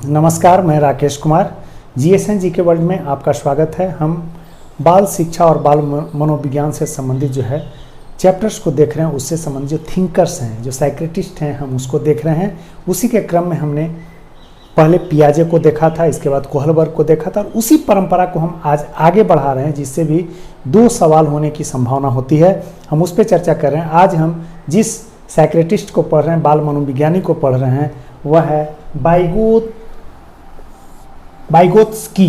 नमस्कार, मैं राकेश कुमार। जीएसएन जी के वर्ल्ड में आपका स्वागत है। हम बाल शिक्षा और बाल मनोविज्ञान से संबंधित जो है चैप्टर्स को देख रहे हैं। उससे संबंधित जो थिंकर्स हैं, जो साइक्रेटिस्ट हैं, हम उसको देख रहे हैं। उसी के क्रम में हमने पहले पियाजे को देखा था, इसके बाद कोहलबर्ग को देखा था और उसी परंपरा को हम आज आगे बढ़ा रहे हैं, जिससे भी दो सवाल होने की संभावना होती है। हम उस पर चर्चा कर रहे हैं। आज हम जिस साइक्रेटिस्ट को पढ़ रहे हैं, बाल मनोविज्ञानी को पढ़ रहे हैं, वह है वाइगोत्स्की।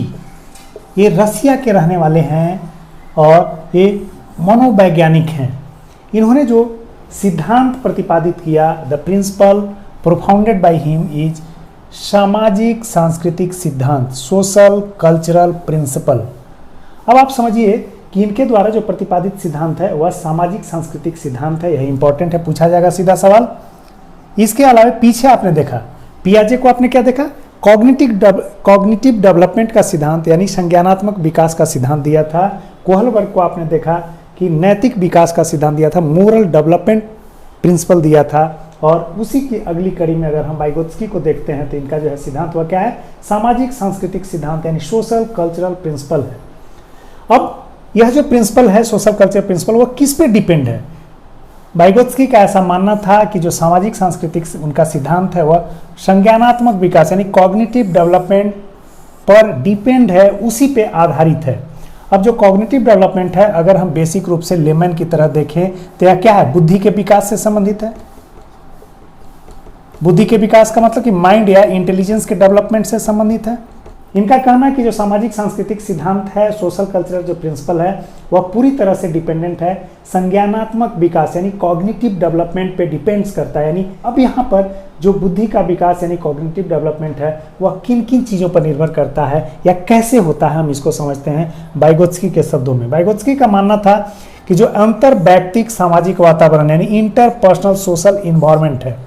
ये रसिया के रहने वाले हैं और ये मनोवैज्ञानिक हैं। इन्होंने जो सिद्धांत प्रतिपादित किया, the principle propounded by him is सामाजिक सांस्कृतिक सिद्धांत, सोशल कल्चरल प्रिंसिपल। अब आप समझिए कि इनके द्वारा जो प्रतिपादित सिद्धांत है वह सामाजिक सांस्कृतिक सिद्धांत है। यह इंपॉर्टेंट है, पूछा जाएगा सीधा सवाल। इसके अलावा पीछे आपने देखा पियाजे को, आपने क्या देखा? कॉग्निटिव डेवलपमेंट का सिद्धांत यानी संज्ञानात्मक विकास का सिद्धांत दिया था। कोहलबर्ग को आपने देखा कि नैतिक विकास का सिद्धांत दिया था, मोरल डेवलपमेंट प्रिंसिपल दिया था। और उसी की अगली कड़ी में अगर हम वाइगोत्स्की को देखते हैं तो इनका जो है सिद्धांत वह क्या है? सामाजिक सांस्कृतिक सिद्धांत यानी सोशल कल्चरल प्रिंसिपल है। अब यह जो प्रिंसिपल है, सोशल कल्चरल प्रिंसिपल, वह किस पे डिपेंड है? वाइगोत्स्की का ऐसा मानना था कि जो सामाजिक सांस्कृतिक उनका सिद्धांत है वह संज्ञानात्मक विकास यानी कॉग्निटिव डेवलपमेंट पर डिपेंड है, उसी पे आधारित है। अब जो कॉग्निटिव डेवलपमेंट है, अगर हम बेसिक रूप से लेमन की तरह देखें तो यह क्या है? बुद्धि के विकास से संबंधित है। बुद्धि के विकास का मतलब कि माइंड या इंटेलिजेंस के डेवलपमेंट से संबंधित है। इनका कहना है कि जो सामाजिक सांस्कृतिक सिद्धांत है, सोशल कल्चरल जो प्रिंसिपल है, वह पूरी तरह से डिपेंडेंट है संज्ञानात्मक विकास यानी कॉग्निटिव डेवलपमेंट पे डिपेंड्स करता है। यानी अब यहाँ पर जो बुद्धि का विकास यानी कॉग्निटिव डेवलपमेंट है वह किन किन चीज़ों पर निर्भर करता है या कैसे होता है, हम इसको समझते हैं वाइगोत्स्की के शब्दों में। वाइगोत्स्की का मानना था कि जो अंतर व्यक्तिक सामाजिक वातावरण यानी इंटरपर्सनल सोशल इन्वायरमेंट है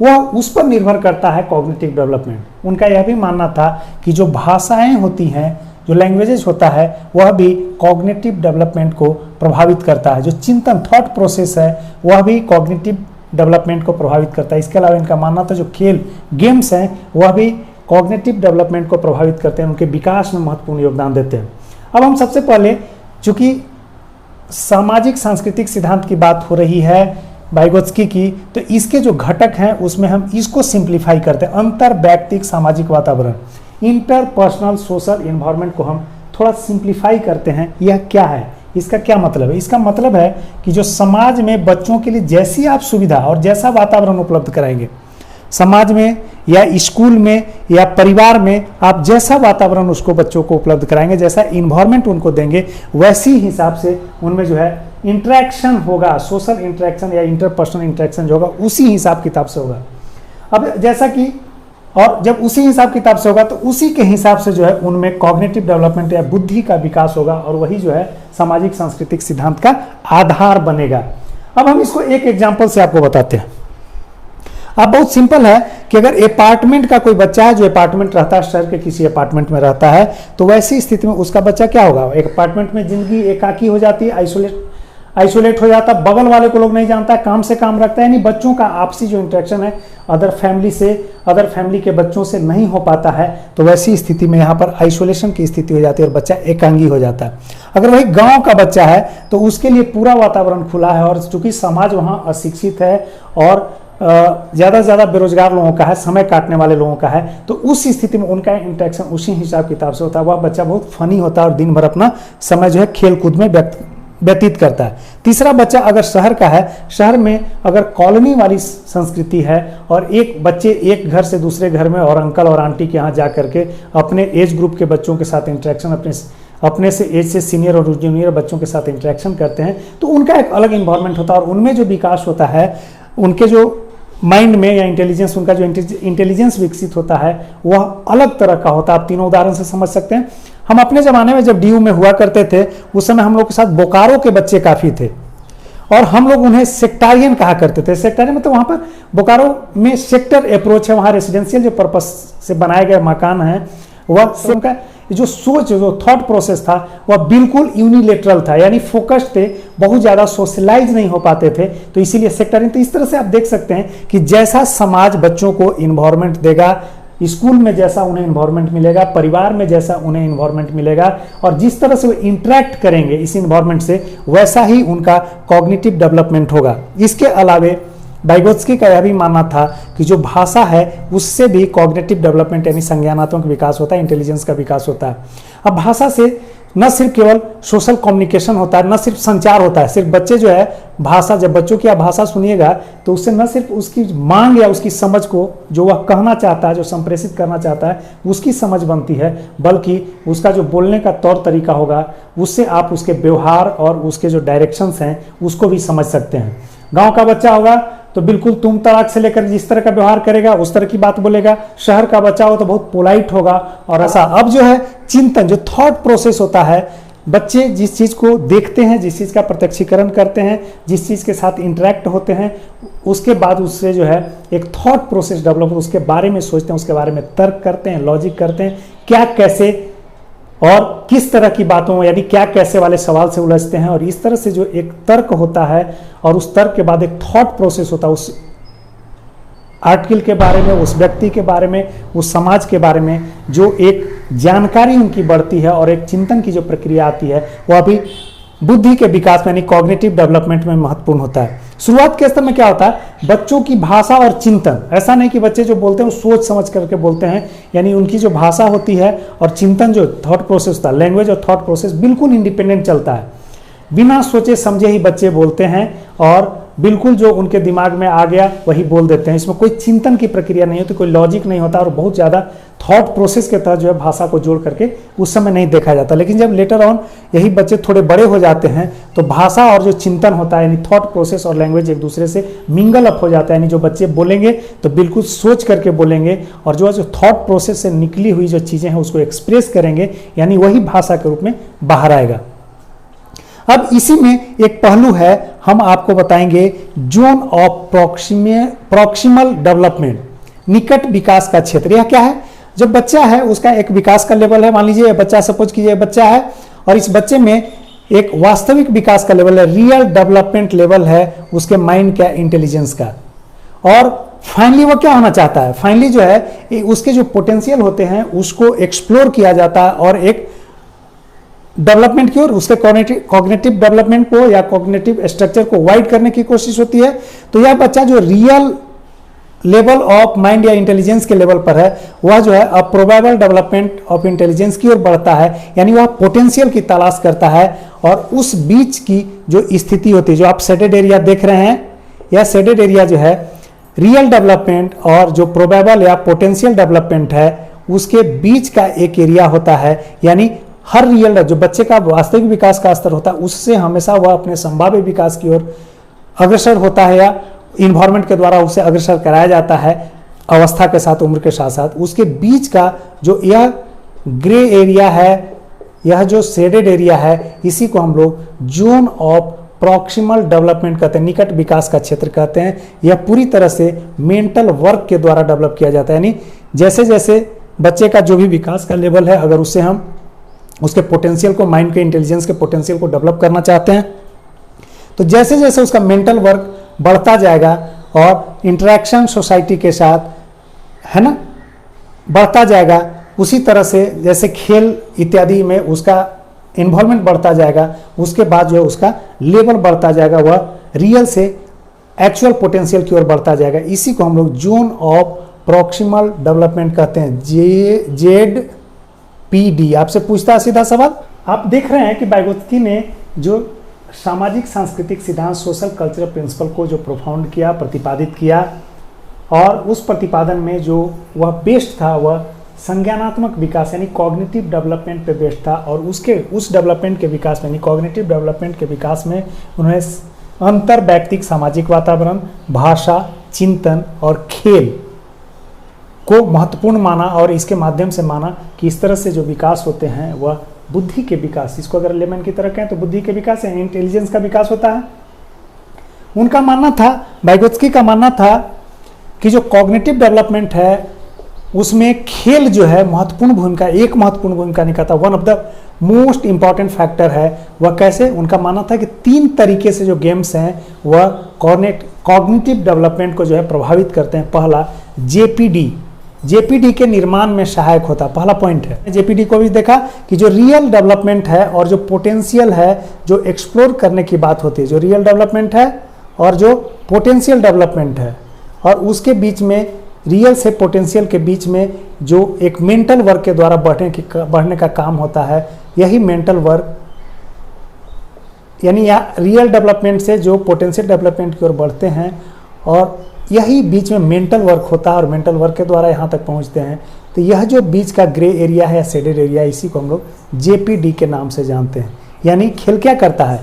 वह उस पर निर्भर करता है कॉग्निटिव डेवलपमेंट। उनका यह भी मानना था कि जो भाषाएं होती हैं, जो लैंग्वेजेस होता है, वह भी कॉग्निटिव डेवलपमेंट को प्रभावित करता है। जो चिंतन थॉट प्रोसेस है वह भी कॉग्निटिव डेवलपमेंट को प्रभावित करता है। इसके अलावा इनका मानना था जो खेल गेम्स हैं वह भी कॉग्निटिव डेवलपमेंट को प्रभावित करते हैं, उनके विकास में महत्वपूर्ण योगदान देते हैं। अब हम सबसे पहले, चूंकि सामाजिक सांस्कृतिक सिद्धांत की बात हो रही है वाइगोत्स्की की, तो इसके जो घटक हैं उसमें हम इसको सिंप्लीफाई करते हैं। अंतर व्यक्तिक सामाजिक वातावरण, इंटरपर्सनल सोशल इन्वायरमेंट को हम थोड़ा सिंप्लीफाई करते हैं। यह क्या है? इसका क्या मतलब है? इसका मतलब है कि जो समाज में बच्चों के लिए जैसी आप सुविधा और जैसा वातावरण उपलब्ध कराएंगे, समाज में या स्कूल में या परिवार में आप जैसा वातावरण उसको बच्चों को उपलब्ध कराएंगे, जैसा इन्वायरमेंट उनको देंगे, वैसी हिसाब से उनमें जो है इंटरेक्शन होगा, सोशल इंटरेक्शन या इंटरपर्सनल इंटरेक्शन जो होगा उसी हिसाब किताब से होगा। अब जैसा कि और जब उसी हिसाब किताब से होगा तो उसी के हिसाब से जो है उनमें कॉग्निटिव डेवलपमेंट या बुद्धि का विकास होगा और वही जो है सामाजिक सांस्कृतिक सिद्धांत का आधार बनेगा। अब हम इसको एक एग्जाम्पल से आपको बताते हैं। अब बहुत सिंपल है कि अगर अपार्टमेंट का कोई बच्चा है, जो अपार्टमेंट रहता है, शहर के किसी अपार्टमेंट में रहता है, तो वैसी स्थिति में उसका बच्चा क्या होगा? एक अपार्टमेंट में जिंदगी एकाकी हो जाती है, आइसोलेट हो जाता है, बगल वाले को लोग नहीं जानता है, काम से काम रखता है। यानी बच्चों का आपसी जो इंटरेक्शन है अदर फैमिली के बच्चों से नहीं हो पाता है, तो वैसी स्थिति में यहाँ पर आइसोलेशन की स्थिति हो जाती है और बच्चा एकांगी हो जाता है। अगर वही गांव का बच्चा है तो उसके लिए पूरा वातावरण खुला है और चूंकि समाज वहाँ अशिक्षित है और ज़्यादा से ज़्यादा बेरोजगार लोगों का है, समय काटने वाले लोगों का है, तो उस स्थिति में उनका इंटरेक्शन उसी हिसाब किताब से होता है। वह बच्चा बहुत फनी होता है और दिन भर अपना समय जो है खेल कूद में व्यतीत करता है। तीसरा बच्चा अगर शहर का है, शहर में अगर कॉलोनी वाली संस्कृति है और एक बच्चे एक घर से दूसरे घर में और अंकल और आंटी के यहाँ जा करके अपने एज ग्रुप के बच्चों के साथ इंटरेक्शन, अपने से एज से सीनियर और जूनियर बच्चों के साथ इंटरेक्शन करते हैं, तो उनका एक अलग इन्वायरमेंट होता है और उनमें जो विकास होता है, उनके जो माइंड में या इंटेलिजेंस, उनका जो इंटेलिजेंस विकसित होता है वह अलग तरह का होता है। आप तीनों उदाहरण से समझ सकते हैं। हम अपने ज़माने में जब डीयू में हुआ करते थे उस समय हम लोग के साथ बोकारो के बच्चे काफ़ी थे और हम लोग उन्हें सेक्टारियन कहा करते थे। सेक्टारियन मतलब वहाँ पर बोकारो में सेक्टर अप्रोच है, वहाँ रेसिडेंशियल जो पर्पस से बनाए गए मकान हैं वह उनका जो सोच, जो थॉट प्रोसेस था वह बिल्कुल यूनिलेटरल था, यानी फोकस्ड थे, बहुत ज़्यादा सोशलाइज नहीं हो पाते थे, तो इसीलिए सेक्टरिंग। तो इस तरह से आप देख सकते हैं कि जैसा समाज बच्चों को इन्वायरमेंट देगा, स्कूल में जैसा उन्हें इन्वायरमेंट मिलेगा, परिवार में जैसा उन्हें इन्वायरमेंट मिलेगा और जिस तरह से वो इंटरेक्ट करेंगे इस इन्वायरमेंट से, वैसा ही उनका कॉग्निटिव डेवलपमेंट होगा। इसके अलावे वाइगोत्स्की का यह भी मानना था कि जो भाषा है उससे भी कॉग्निटिव डेवलपमेंट यानी संज्ञानात्मक विकास होता है, इंटेलिजेंस का विकास होता है। अब भाषा से न सिर्फ केवल सोशल कम्युनिकेशन होता है, न सिर्फ संचार होता है, सिर्फ बच्चे जो है भाषा, जब बच्चों की आप भाषा सुनिएगा तो उससे न सिर्फ उसकी मांग या उसकी समझ को जो वह कहना चाहता है, जो संप्रेषित करना चाहता है, उसकी समझ बनती है, बल्कि उसका जो बोलने का तौर तरीका होगा उससे आप उसके व्यवहार और उसके जो डायरेक्शंस हैं उसको भी समझ सकते हैं। गांव का बच्चा होगा तो बिल्कुल तुम तड़ाक से लेकर जिस तरह का व्यवहार करेगा उस तरह की बात बोलेगा। शहर का बच्चा हो तो बहुत पोलाइट होगा और ऐसा। अब जो है चिंतन, जो थॉट प्रोसेस होता है, बच्चे जिस चीज़ को देखते हैं, जिस चीज़ का प्रत्यक्षीकरण करते हैं, जिस चीज़ के साथ इंटरेक्ट होते हैं, उसके बाद उससे जो है एक थॉट प्रोसेस डेवलप, उसके बारे में सोचते हैं, उसके बारे में तर्क करते हैं, लॉजिक करते हैं, क्या कैसे और किस तरह की बातों यानी क्या कैसे वाले सवाल से उलझते हैं। और इस तरह से जो एक तर्क होता है और उस तर्क के बाद एक थॉट प्रोसेस होता है, उस आर्टिकल के बारे में, उस व्यक्ति के बारे में, उस समाज के बारे में जो एक जानकारी उनकी बढ़ती है और एक चिंतन की जो प्रक्रिया आती है, वह भी बुद्धि के विकास में यानी कॉग्निटिव डेवलपमेंट में महत्वपूर्ण होता है। शुरुआत के स्तर में क्या होता है, बच्चों की भाषा और चिंतन, ऐसा नहीं कि बच्चे जो बोलते हैं वो सोच समझ करके बोलते हैं, यानी उनकी जो भाषा होती है और चिंतन जो थॉट प्रोसेस होता है, लैंग्वेज और थॉट प्रोसेस बिल्कुल इंडिपेंडेंट चलता है। बिना सोचे समझे ही बच्चे बोलते हैं और बिल्कुल जो उनके दिमाग में आ गया वही बोल देते हैं। इसमें कोई चिंतन की प्रक्रिया नहीं होती, कोई लॉजिक नहीं होता और बहुत ज़्यादा थॉट प्रोसेस के तहत जो है भाषा को जोड़ करके उस समय नहीं देखा जाता। लेकिन जब लेटर ऑन यही बच्चे थोड़े बड़े हो जाते हैं तो भाषा और जो चिंतन होता है यानी थॉट प्रोसेस और लैंग्वेज एक दूसरे से मिंगल अप हो जाता है, यानी जो बच्चे बोलेंगे तो बिल्कुल सोच करके बोलेंगे और जो थॉट प्रोसेस से निकली हुई जो चीज़ें हैं उसको एक्सप्रेस करेंगे, यानी वही भाषा के रूप में बाहर आएगा। अब इसी में एक पहलू है, हम आपको बताएंगे जोन ऑफ प्रॉक्सिमल डेवलपमेंट, निकट विकास का क्षेत्र। यह क्या है, जब बच्चा है उसका एक विकास का लेवल है। मान लीजिए बच्चा, सपोज कीजिए बच्चा है और इस बच्चे में एक वास्तविक विकास का लेवल है, रियल डेवलपमेंट लेवल है उसके माइंड का, इंटेलिजेंस का। और फाइनली वो क्या होना चाहता है, फाइनली जो है उसके जो पोटेंशियल होते हैं उसको एक्सप्लोर किया जाता है और एक डेवलपमेंट की ओर, उसके कॉग्निटिव डेवलपमेंट को या कॉग्निटिव स्ट्रक्चर को वाइड करने की कोशिश होती है। तो यह बच्चा जो रियल लेवल ऑफ माइंड या इंटेलिजेंस के लेवल पर है, वह जो है अब प्रोबेबल डेवलपमेंट ऑफ इंटेलिजेंस की ओर बढ़ता है, यानी वह पोटेंशियल की तलाश करता है। और उस बीच की जो स्थिति होती है, जो आप शेडेड एरिया देख रहे हैं, यह शेडेड एरिया जो है रियल डेवलपमेंट और जो प्रोबेबल या पोटेंशियल डेवलपमेंट है उसके बीच का एक एरिया होता है। यानी हर रियल जो बच्चे का वास्तविक विकास का स्तर होता है उससे हमेशा वह अपने संभाव्य विकास की ओर अग्रसर होता है या इन्वायरमेंट के द्वारा उसे अग्रसर कराया जाता है अवस्था के साथ, उम्र के साथ साथ। उसके बीच का जो यह ग्रे एरिया है, यह जो शेडेड एरिया है, इसी को हम लोग जोन ऑफ प्रॉक्सिमल डेवलपमेंट कहते हैं, निकट विकास का क्षेत्र कहते हैं। यह पूरी तरह से मेंटल वर्क के द्वारा डेवलप किया जाता है, यानी जैसे जैसे बच्चे का जो भी विकास का लेवल है, अगर उससे हम उसके पोटेंशियल को, माइंड के इंटेलिजेंस के पोटेंशियल को डेवलप करना चाहते हैं, तो जैसे जैसे उसका मेंटल वर्क बढ़ता जाएगा और इंटरेक्शन सोसाइटी के साथ, है ना, बढ़ता जाएगा, उसी तरह से जैसे खेल इत्यादि में उसका इन्वॉल्वमेंट बढ़ता जाएगा, उसके बाद जो है उसका लेवल बढ़ता जाएगा, वह रियल से एक्चुअल पोटेंशियल की ओर बढ़ता जाएगा। इसी को हम लोग जोन ऑफ प्रॉक्सिमल डेवलपमेंट कहते हैं, ZPD। आपसे पूछता है सीधा सवाल, आप देख रहे हैं कि वाइगोत्स्की ने जो सामाजिक सांस्कृतिक सिद्धांत, सोशल कल्चरल प्रिंसिपल को जो प्रोफाउंड किया, प्रतिपादित किया, और उस प्रतिपादन में जो वह बेस्ड था वह संज्ञानात्मक विकास यानी कॉग्निटिव डेवलपमेंट पे बेस्ड था। और उस डेवलपमेंट के विकास में यानी कॉग्निटिव डेवलपमेंट के विकास में उन्होंने अंतर व्यक्तिक सामाजिक वातावरण, भाषा, चिंतन और खेल को महत्वपूर्ण माना और इसके माध्यम से माना कि इस तरह से जो विकास होते हैं वह बुद्धि के विकास, इसको अगर लेमन की तरह कहें तो बुद्धि के विकास है, इंटेलिजेंस का विकास होता है। उनका मानना था, वाइगोत्स्की का मानना था कि जो कॉग्निटिव डेवलपमेंट है उसमें खेल जो है महत्वपूर्ण भूमिका, एक महत्वपूर्ण भूमिका निभाता, one of the most important factor है। वह कैसे, उनका मानना था कि 3 तरीके से जो गेम्स हैं वह कॉग्निटिव डेवलपमेंट को जो है प्रभावित करते हैं। पहला JPD जेपीडी के निर्माण में सहायक होता है। पहला पॉइंट है, जेपीडी को भी देखा कि जो रियल डेवलपमेंट है और जो पोटेंशियल है, जो एक्सप्लोर करने की बात होती है, जो रियल डेवलपमेंट है और जो पोटेंशियल डेवलपमेंट है, और उसके बीच में, रियल से पोटेंशियल के बीच में जो एक मेंटल वर्क के द्वारा बढ़ने का काम होता है, यही मेंटल वर्क, यानी यहाँ रियल डेवलपमेंट से जो पोटेंशियल डेवलपमेंट की ओर बढ़ते हैं, और यही बीच में मेंटल वर्क होता है, और मेंटल वर्क के द्वारा यहाँ तक पहुँचते हैं। तो यह जो बीच का ग्रे एरिया है, शेडेड एरिया, इसी को हम लोग जेपीडी के नाम से जानते हैं। यानी खेल क्या करता है,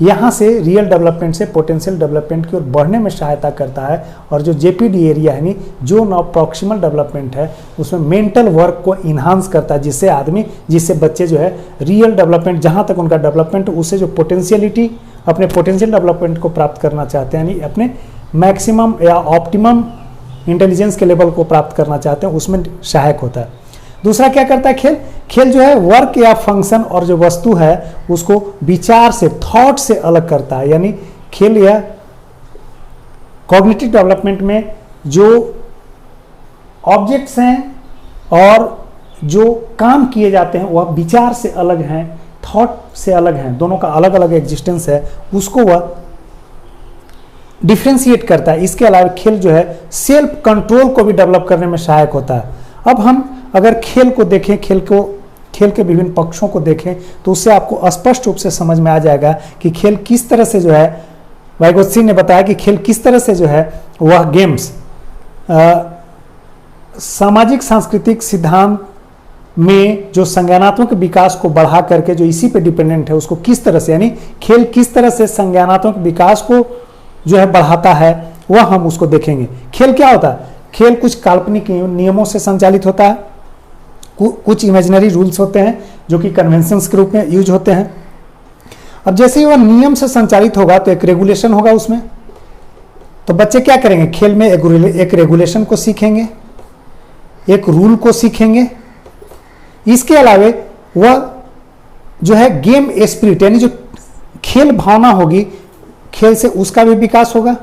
यहाँ से रियल डेवलपमेंट से पोटेंशियल डेवलपमेंट की ओर बढ़ने में सहायता करता है, और जो जेपीडी एरिया है, यानी जो नॉन प्रॉक्सिमल डेवलपमेंट है, उसमें मेंटल वर्क को इन्हांस करता है, जिससे बच्चे जो है रियल डेवलपमेंट, जहाँ तक उनका डेवलपमेंट, उससे जो पोटेंशियलिटी, अपने पोटेंशियल डेवलपमेंट को प्राप्त करना चाहते हैं, यानी अपने मैक्सिमम या ऑप्टिमम इंटेलिजेंस के लेवल को प्राप्त करना चाहते हैं, उसमें सहायक होता है। दूसरा क्या करता है खेल जो है वर्क या फंक्शन और जो वस्तु है उसको विचार से, थॉट से अलग करता है। यानी खेल या कॉग्निटिव डेवलपमेंट में जो ऑब्जेक्ट्स हैं और जो काम किए जाते हैं वह विचार से अलग हैं, थॉट से अलग हैं, दोनों का अलग अलग एग्जिस्टेंस है, उसको वह डिफ्रेंशिएट करता है। इसके अलावा खेल जो है सेल्फ कंट्रोल को भी डेवलप करने में सहायक होता है। अब हम अगर खेल को देखें, खेल के विभिन्न पक्षों को देखें, तो उससे आपको स्पष्ट रूप से समझ में आ जाएगा कि खेल किस तरह से जो है, वाइगोत्स्की ने बताया कि खेल किस तरह से जो है वह गेम्स सामाजिक सांस्कृतिक सिद्धांत में जो संज्ञानात्मक विकास को बढ़ा करके, जो इसी पे डिपेंडेंट है, उसको किस तरह से, यानी खेल किस तरह से संज्ञानात्मक विकास को जो है बढ़ाता है, वह हम उसको देखेंगे। खेल क्या होता है, खेल कुछ काल्पनिक नियमों से संचालित होता है, कुछ इमेजिनरी रूल्स होते हैं जो कि कन्वेंशंस के रूप में यूज होते हैं। अब जैसे ही वह नियम से संचालित होगा तो एक रेगुलेशन होगा उसमें, तो बच्चे क्या करेंगे, खेल में एक रेगुलेशन को सीखेंगे, एक रूल को सीखेंगे। इसके अलावा वह जो है गेम स्पिरिट, यानी जो खेल भावना होगी, खेल से उसका भी विकास होगा।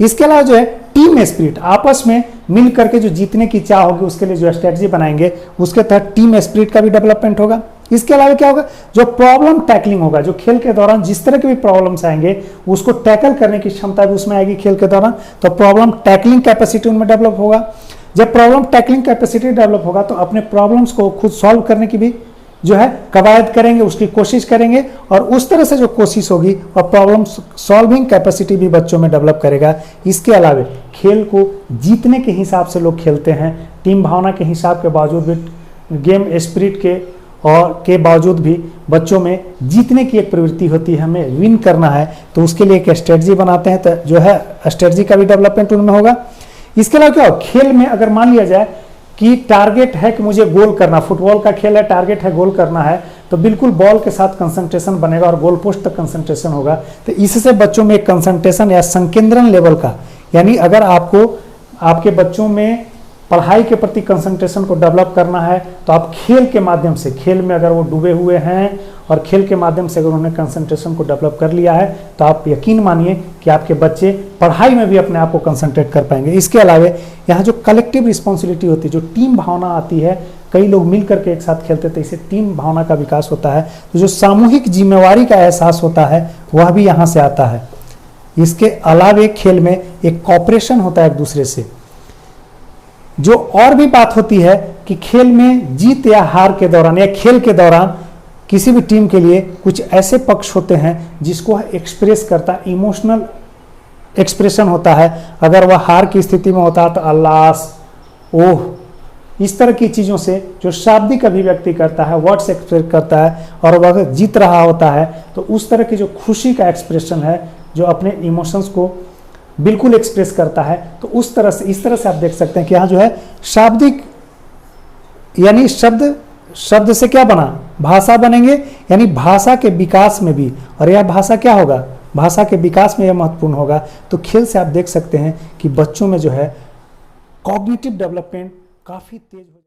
इसके अलावा जो है टीम स्पिरिट, आपस में मिल करके जो जीतने की चाह होगी, उसके लिए जो स्ट्रेटजी बनाएंगे, उसके तहत टीम स्पिरिट का भी डेवलपमेंट होगा। इसके अलावा क्या होगा, जो प्रॉब्लम टैकलिंग होगा, जो खेल के दौरान जिस तरह के भी प्रॉब्लम्स आएंगे उसको टैकल करने की क्षमता भी उसमें आएगी खेल के दौरान, तो प्रॉब्लम टैकलिंग कैपेसिटी उनमें डेवलप होगा। जब प्रॉब्लम टैकलिंग कैपेसिटी डेवलप होगा तो अपने प्रॉब्लम्स को खुद सॉल्व करने की भी जो है कवायद करेंगे, उसकी कोशिश करेंगे, और उस तरह से जो कोशिश होगी और प्रॉब्लम सॉल्विंग कैपेसिटी भी बच्चों में डेवलप करेगा। इसके अलावा खेल को जीतने के हिसाब से लोग खेलते हैं, टीम भावना के हिसाब के बावजूद भी, गेम स्पिरिट के बावजूद भी बच्चों में जीतने की एक प्रवृत्ति होती है, हमें विन करना है, तो उसके लिए एक स्ट्रेटजी बनाते हैं, तो जो है स्ट्रेटजी का भी डेवलपमेंट उनमें होगा। इसके अलावा क्या हो, खेल में अगर मान लिया जाए कि टारगेट है कि मुझे गोल करना, फुटबॉल का खेल है, टारगेट है गोल करना है, तो बिल्कुल बॉल के साथ कंसंट्रेशन बनेगा और गोल पोस्ट तक कंसंट्रेशन होगा। तो इससे बच्चों में एक कंसंट्रेशन या संकेंद्रण लेवल का, यानी अगर आपको आपके बच्चों में पढ़ाई के प्रति कंसंट्रेशन को डेवलप करना है, तो आप खेल के माध्यम से, खेल में अगर वो डूबे हुए हैं और खेल के माध्यम से अगर उन्होंने कंसंट्रेशन को डेवलप कर लिया है, तो आप यकीन मानिए कि आपके बच्चे पढ़ाई में भी अपने आप को कंसंट्रेट कर पाएंगे। इसके अलावा यहाँ जो कलेक्टिव रिस्पॉन्सिबिलिटी होती है, जो टीम भावना आती है, कई लोग मिल करके एक साथ खेलते थे, इससे टीम भावना का विकास होता है। तो जो सामूहिक जिम्मेवारी का एहसास होता है वह भी यहाँ से आता है। इसके अलावा खेल में एक कॉपरेशन होता है एक दूसरे से। जो और भी बात होती है कि खेल में जीत या हार के दौरान या खेल के दौरान किसी भी टीम के लिए कुछ ऐसे पक्ष होते हैं जिसको एक्सप्रेस करता है, इमोशनल एक्सप्रेशन होता है। अगर वह हार की स्थिति में होता है तो अल्लास, ओह, इस तरह की चीज़ों से जो शाब्दिक अभिव्यक्ति करता है, वर्ड्स एक्सप्रेस करता है, और वह जीत रहा होता है तो उस तरह की जो खुशी का एक्सप्रेशन है, जो अपने इमोशंस को बिल्कुल एक्सप्रेस करता है, तो उस तरह से, इस तरह से आप देख सकते हैं कि यहाँ जो है शाब्दिक, यानी शब्द से क्या बना, भाषा बनेंगे, यानी भाषा के विकास में भी, और यह भाषा क्या होगा, भाषा के विकास में यह महत्वपूर्ण होगा। तो खेल से आप देख सकते हैं कि बच्चों में जो है कॉग्निटिव डेवलपमेंट काफ़ी तेज हो